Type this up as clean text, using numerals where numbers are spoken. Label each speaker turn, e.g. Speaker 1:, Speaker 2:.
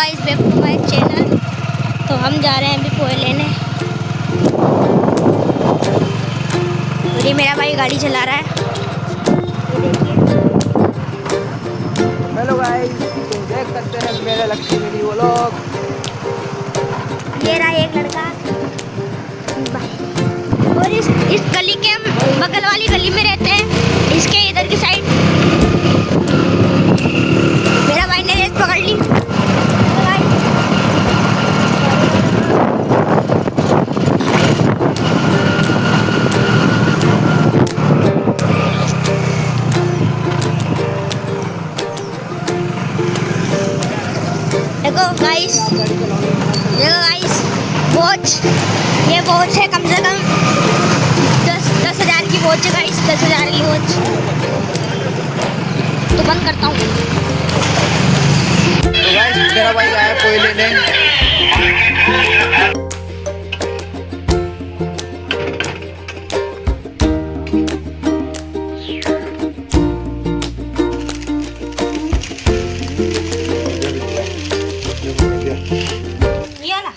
Speaker 1: Guys back to my channel. तो हम जा रहे हैं अभी पोहे लेने। और ये मेरा भाई गाड़ी चला रहा है, ये देखिए।
Speaker 2: हेलो गाइस, तो देख सकते हैं मेरे लक्ष्मी मिली वो लोग।
Speaker 1: ये रहा एक लड़का। और इस गली के हम बगल वाली गली में रहते हैं, इसके इधर की साइड। मेरा भाई ने रेस पकड़ ली। देखो गाइस, वॉच, ये वॉच है कम से कम 10,000 की वॉच है गाइस, 10,000 की वॉच। तो बंद करता हूँ।
Speaker 2: तो गाइस मेरा भाई आया पोहे लेने।
Speaker 1: ये वाला